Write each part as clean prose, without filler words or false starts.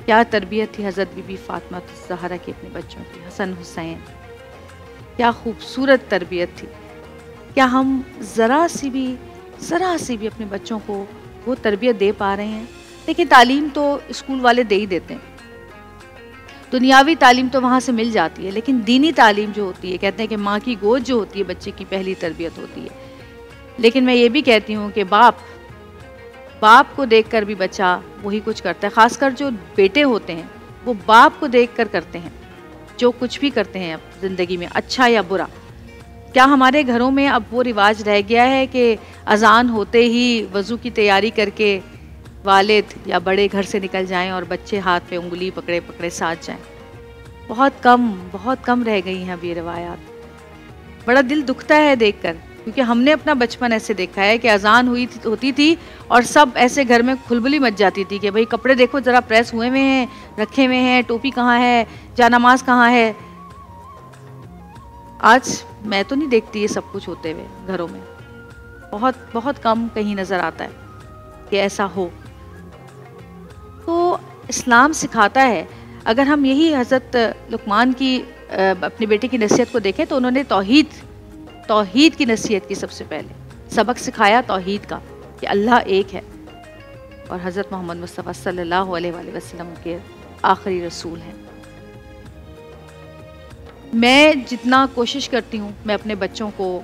क्या तरबियत थी हज़रत बीबी फ़ातिमा ज़हरा की अपने बच्चों की, हसन हुसैन, क्या खूबसूरत तरबियत थी। क्या हम ज़रा सी भी अपने बच्चों को वो तरबियत दे पा रहे हैं? देखिए, तालीम तो स्कूल वाले दे ही देते हैं, दुनियावी तालीम तो वहाँ से मिल जाती है, लेकिन दीनी तालीम जो होती है, कहते हैं कि माँ की गोद जो होती है बच्चे की पहली तरबियत होती है। लेकिन मैं ये भी कहती हूँ कि बाप को देखकर भी बच्चा वही कुछ करता है। ख़ासकर जो बेटे होते हैं वो बाप को देखकर करते हैं जो कुछ भी करते हैं ज़िंदगी में, अच्छा या बुरा। क्या हमारे घरों में अब वो रिवाज रह गया है कि अज़ान होते ही वज़ू की तैयारी करके वालिद या बड़े घर से निकल जाएं और बच्चे हाथ पे उंगली पकड़े पकड़े साथ जाएं? बहुत कम रह गई हैं अब ये रिवायात। बड़ा दिल दुखता है देखकर, क्योंकि हमने अपना बचपन ऐसे देखा है कि अज़ान होती थी और सब ऐसे घर में खुलबुली मच जाती थी कि भाई कपड़े देखो ज़रा प्रेस हुए हुए हैं, रखे हुए हैं, टोपी कहाँ है, जानमाज कहाँ है। आज मैं तो नहीं देखती ये सब कुछ होते हुए घरों में, बहुत कम कहीं नज़र आता है कि ऐसा हो। तो इस्लाम सिखाता है, अगर हम यही हज़रत लुकमान की अपने बेटे की नसीहत को देखें तो उन्होंने तौहीद की नसीहत की, सबसे पहले सबक सिखाया तौहीद का कि अल्लाह एक है और हज़रत मोहम्मद मुस्तफ़ा सल्लल्लाहु अलैहि वसल्लम के आखिरी रसूल हैं। मैं जितना कोशिश करती हूँ, मैं अपने बच्चों को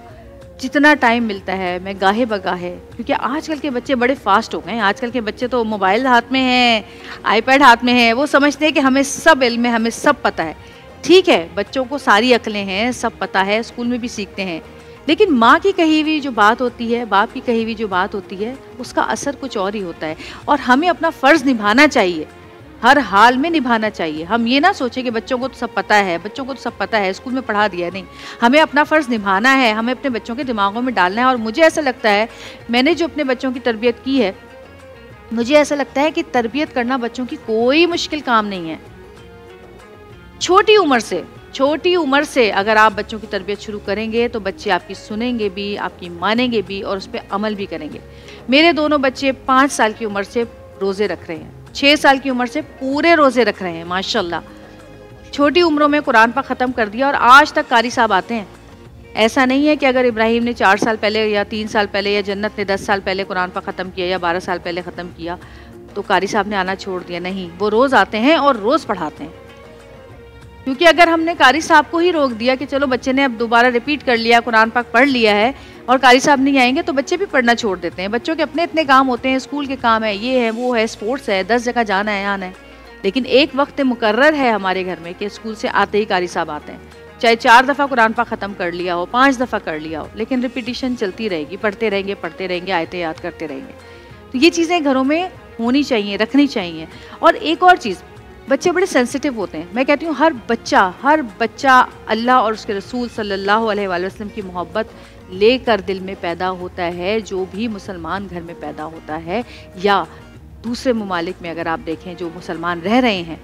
जितना टाइम मिलता है मैं गाहे बगाहे, क्योंकि आजकल के बच्चे बड़े फास्ट हो गए हैं। आजकल के बच्चे तो मोबाइल हाथ में है, आईपैड हाथ में है, वो समझते हैं कि हमें सब इल्म है, हमें सब पता है। ठीक है, बच्चों को सारी अक्लें हैं, सब पता है, स्कूल में भी सीखते हैं, लेकिन माँ की कही हुई जो बात होती है, बाप की कही हुई जो बात होती है, उसका असर कुछ और ही होता है। और हमें अपना फ़र्ज़ निभाना चाहिए, हर हाल में निभाना चाहिए। हम ये ना सोचें कि बच्चों को तो सब पता है, बच्चों को तो सब पता है, स्कूल में पढ़ा दिया। नहीं, हमें अपना फ़र्ज़ निभाना है, हमें अपने बच्चों के दिमागों में डालना है। और मुझे ऐसा लगता है, मैंने जो अपने बच्चों की तरबियत की है, मुझे ऐसा लगता है कि तरबियत करना बच्चों की कोई मुश्किल काम नहीं है। छोटी उम्र से अगर आप बच्चों की तरबियत शुरू करेंगे तो बच्चे आपकी सुनेंगे भी, आपकी मानेंगे भी और उस पर अमल भी करेंगे। मेरे दोनों बच्चे 5 साल की उम्र से रोज़े रख रहे हैं, 6 साल की उम्र से पूरे रोज़े रख रहे हैं माशाल्लाह। छोटी उम्रों में कुरान पाक ख़त्म कर दिया और आज तक कारी साहब आते हैं। ऐसा नहीं है कि अगर इब्राहिम ने 4 साल पहले या 3 साल पहले या जन्नत ने 10 साल पहले कुरान पाक ख़त्म किया या 12 साल पहले ख़त्म किया तो कारी साहब ने आना छोड़ दिया। नहीं, वो रोज़ आते हैं और रोज़ पढ़ाते हैं। क्योंकि अगर हमने कारी साहब को ही रोक दिया कि चलो बच्चे ने अब दोबारा रिपीट कर लिया, कुरान पाक पढ़ लिया है और कारी साहब नहीं आएंगे, तो बच्चे भी पढ़ना छोड़ देते हैं। बच्चों के अपने इतने काम होते हैं, स्कूल के काम है, ये है, वो है, स्पोर्ट्स है, 10 जगह जाना है, आना है। लेकिन एक वक्त मुकर्रर है हमारे घर में कि स्कूल से आते ही कारी साहब आते हैं, चाहे 4 दफ़ा कुरान पाक ख़त्म कर लिया हो, 5 दफ़ा कर लिया हो, लेकिन रिपीटिशन चलती रहेगी, पढ़ते रहेंगे, आयतें याद करते रहेंगे। तो ये चीज़ें घरों में होनी चाहिए, रखनी चाहिए। और एक और चीज़, बच्चे बड़े सेंसिटिव होते हैं। मैं कहती हूँ हर बच्चा अल्लाह और उसके रसूल सल्लल्लाहु अलैहि वसल्लम की मोहब्बत लेकर दिल में पैदा होता है, जो भी मुसलमान घर में पैदा होता है या दूसरे ममालिक में अगर आप देखें जो मुसलमान रह रहे हैं,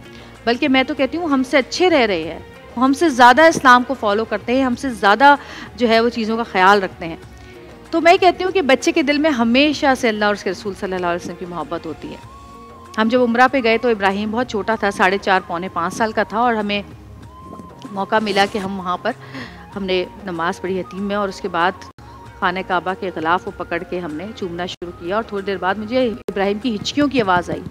बल्कि मैं तो कहती हूँ हमसे अच्छे रह रहे हैं, हमसे ज़्यादा इस्लाम को फॉलो करते हैं, हमसे ज़्यादा जो है वो चीज़ों का ख्याल रखते हैं। तो मैं कहती हूँ कि बच्चे के दिल में हमेशा से अल्लाह और उसके रसूल सल्लल्लाहु अलैहि वसल्लम की मोहब्बत होती है। हम जब उम्रा पे गए तो इब्राहिम बहुत छोटा था, 4.5 पौने 5 साल का था, और हमें मौका मिला कि हम वहाँ पर हमने नमाज़ पढ़ी यतीम में, और उसके बाद खाने काबा के ग़िलाफ़ को पकड़ के हमने चूमना शुरू किया। और थोड़ी देर बाद मुझे इब्राहिम की हिचकियों की आवाज़ आई,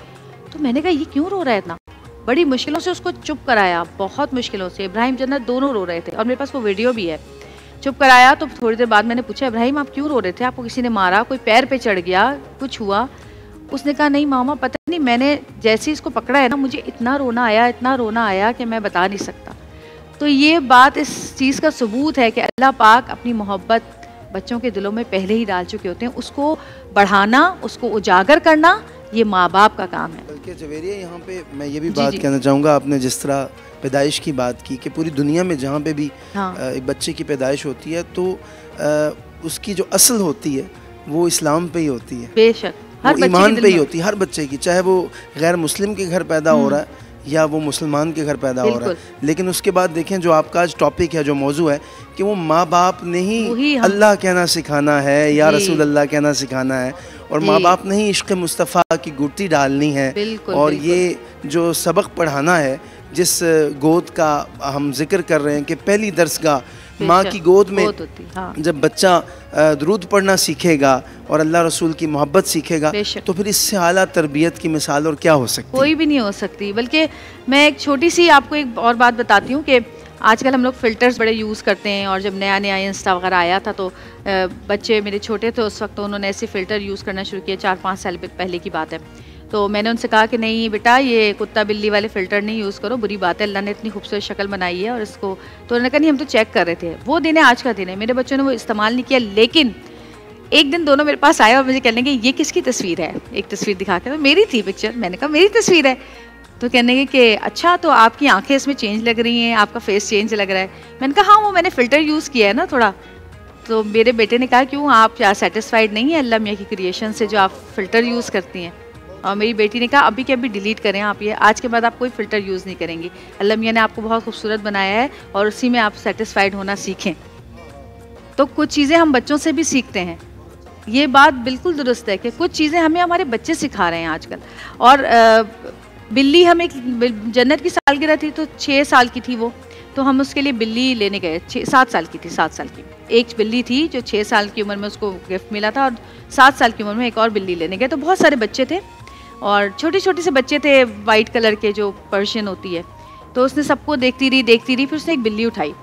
तो मैंने कहा ये क्यों रो रहा है इतना। बड़ी मुश्किलों से उसको चुप कराया, बहुत मुश्किलों से। इब्राहिम जन्नत दोनों रो रहे थे और मेरे पास वो वीडियो भी है। चुप कराया तो थोड़ी देर बाद मैंने पूछा, इब्राहिम आप क्यों रो रहे थे, आपको किसी ने मारा, कोई पैर पे चढ़ गया, कुछ हुआ? उसने कहा नहीं मामा, पता नहीं, मैंने जैसे ही इसको पकड़ा है ना, मुझे इतना रोना आया कि मैं बता नहीं सकता। तो ये बात इस चीज़ का सबूत है कि अल्लाह पाक अपनी मोहब्बत बच्चों के दिलों में पहले ही डाल चुके होते हैं। उसको बढ़ाना, उसको उजागर करना, ये माँ बाप का काम है। बल्कि जवेरिया, यहाँ पे मैं ये भी बात कहना चाहूँगा, आपने जिस तरह पैदाइश की बात की कि पूरी दुनिया में जहाँ पे भी एक बच्चे की पैदाइश होती है तो उसकी जो असल होती है वो इस्लाम पे ही होती है, बेशक वो ईमान पे ही होती है हर बच्चे की, चाहे वो गैर मुस्लिम के घर पैदा हो रहा है या वो मुसलमान के घर पैदा हो रहा है। लेकिन उसके बाद देखें जो आपका आज टॉपिक है, जो मौजू है, कि वो माँ बाप ने ही अल्लाह कहना सिखाना है या रसूल अल्लाह कहना सिखाना है, और माँ बाप ने ही इश्क़ मुस्तफ़ा की गुत्थी डालनी है। और ये जो सबक पढ़ाना है, जिस गोद का हम जिक्र कर रहे हैं कि पहली दरसगाह माँ की गोद में जब बच्चा दुरूद पढ़ना सीखेगा और अल्लाह रसूल की मोहब्बत सीखेगा, तो फिर इससे आला तरबियत की मिसाल और क्या हो सकती? कोई भी नहीं हो सकती। बल्कि मैं एक छोटी सी आपको एक और बात बताती हूँ कि आजकल हम लोग फ़िल्टर्स बड़े यूज़ करते हैं, और जब नया नया इंस्टा वगैरह आया था तो बच्चे मेरे छोटे थे उस वक्त, तो उन्होंने ऐसे फ़िल्टर यूज़ करना शुरू किया, 4-5 साल पहले की बात है। तो मैंने उनसे कहा कि नहीं बेटा, ये कुत्ता बिल्ली वाले फ़िल्टर नहीं यूज़ करो, बुरी बात है, अल्लाह ने इतनी खूबसूरत शक्ल बनाई है और इसको। तो उन्होंने कहा नहीं, हम तो चेक कर रहे थे। वो दिन है, आज का दिन है, मेरे बच्चों ने वो इस्तेमाल नहीं किया। लेकिन एक दिन दोनों मेरे पास आए और मुझे कहने लगे ये किसकी तस्वीर है? एक तस्वीर दिखा के, तो मेरी थी पिक्चर। मैंने कहा मेरी तस्वीर है। तो कहने लगे कि अच्छा, तो आपकी आंखें इसमें चेंज लग रही हैं, आपका फेस चेंज लग रहा है। मैंने कहा हाँ, वो मैंने फ़िल्टर यूज़ किया है ना थोड़ा। तो मेरे बेटे ने कहा क्यों, आप क्या सेटिस्फाइड नहीं है अल्लाह मियाँ की क्रिएशन से जो आप फ़िल्टर यूज़ करती हैं? और मेरी बेटी ने कहा अभी के अभी डिलीट करें आप ये, आज के बाद आप कोई फ़िल्टर यूज़ नहीं करेंगी। अल्लाह मियाँ ने आपको बहुत खूबसूरत बनाया है और उसी में आप सेटिस्फाइड होना सीखें। तो कुछ चीज़ें हम बच्चों से भी सीखते हैं, ये बात बिल्कुल दुरुस्त है कि कुछ चीज़ें हमें हमारे बच्चे सिखा रहे हैं आजकल। और बिल्ली, हम एक जन्नत की सालगिरह थी तो 6 साल की थी वो, तो हम उसके लिए बिल्ली लेने गए। 7 साल की थी, 7 साल की एक बिल्ली थी जो 6 साल की उम्र में उसको गिफ्ट मिला था, और 7 साल की उम्र में एक और बिल्ली लेने गए। तो बहुत सारे बच्चे थे और छोटे छोटे से बच्चे थे, वाइट कलर के जो पर्शियन होती है। तो उसने सबको देखती रही, फिर उसने एक बिल्ली उठाई।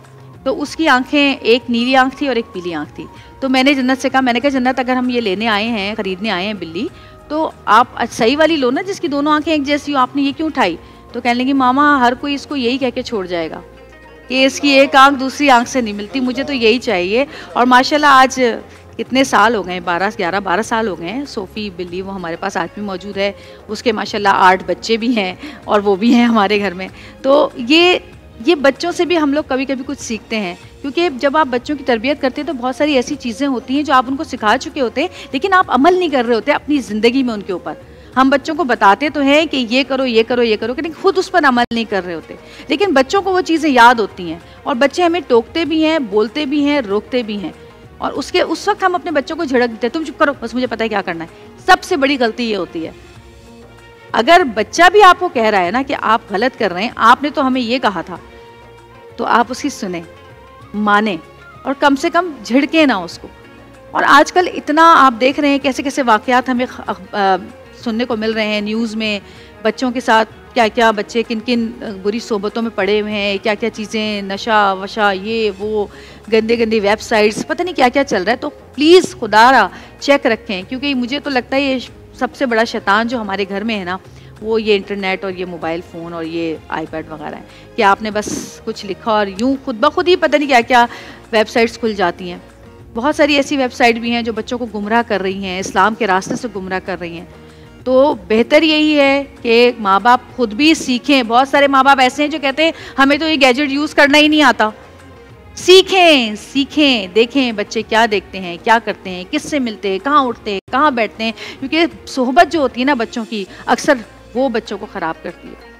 तो उसकी आंखें, एक नीली आंख थी और एक पीली आंख थी। तो मैंने जन्नत से कहा, मैंने कहा जन्नत, अगर हम ये लेने आए हैं, ख़रीदने आए हैं बिल्ली, तो आप सही वाली लो ना जिसकी दोनों आंखें एक जैसी हो, आपने ये क्यों उठाई? तो कहने लगी मामा, हर कोई इसको यही कह के छोड़ जाएगा कि इसकी एक आंख दूसरी आंख से नहीं मिलती, मुझे तो यही चाहिए। और माशाल्लाह आज कितने साल हो गए, 11-12 साल हो गए हैं। सोफ़ी बिल्ली वो हमारे पास आज भी मौजूद है, उसके माशाल्लाह 8 बच्चे भी हैं और वो भी हैं हमारे घर में। तो ये बच्चों से भी हम लोग कभी कभी कुछ सीखते हैं, क्योंकि जब आप बच्चों की तरबियत करते हैं तो बहुत सारी ऐसी चीज़ें होती हैं जो आप उनको सिखा चुके होते हैं, लेकिन आप अमल नहीं कर रहे होते अपनी ज़िंदगी में उनके ऊपर। हम बच्चों को बताते तो हैं कि ये करो ये करो ये करो, लेकिन खुद उस पर अमल नहीं कर रहे होते। लेकिन बच्चों को वो चीज़ें याद होती हैं और बच्चे हमें टोकते भी हैं, बोलते भी हैं, रोकते भी हैं, और उस वक्त हम अपने बच्चों को झड़क देते हैं, तुम चुप करो, बस मुझे पता है क्या करना है। सबसे बड़ी गलती ये होती है। अगर बच्चा भी आपको कह रहा है ना कि आप गलत कर रहे हैं, आपने तो हमें ये कहा था, तो आप उसकी सुने, माने और कम से कम झिड़के ना उसको। और आजकल इतना आप देख रहे हैं कैसे कैसे वाक़यात हमें सुनने को मिल रहे हैं न्यूज़ में, बच्चों के साथ क्या क्या बच्चे किन किन बुरी सोबतों में पड़े हुए हैं, क्या क्या चीज़ें, नशा वशा, ये वो, गंदे गंदी वेबसाइट्स, पता नहीं क्या क्या चल रहा है। तो प्लीज़ खुदारा चेक रखें, क्योंकि मुझे तो लगता है ये सबसे बड़ा शैतान जो हमारे घर में है ना, वो ये इंटरनेट और ये मोबाइल फ़ोन और ये आईपैड वगैरह है, कि आपने बस कुछ लिखा और यूँ खुद ब खुद ही पता नहीं क्या क्या वेबसाइट्स खुल जाती हैं। बहुत सारी ऐसी वेबसाइट भी हैं जो बच्चों को गुमराह कर रही हैं, इस्लाम के रास्ते से गुमराह कर रही हैं। तो बेहतर यही है कि माँ बाप खुद भी सीखें। बहुत सारे माँ बाप ऐसे हैं जो कहते हैं हमें तो ये गैजेट यूज़ करना ही नहीं आता। सीखें, देखें बच्चे क्या देखते हैं, क्या करते हैं, किससे मिलते हैं, कहाँ उठते हैं, कहाँ बैठते हैं, क्योंकि सोहबत जो होती है ना बच्चों की, अक्सर वो बच्चों को ख़राब करती है।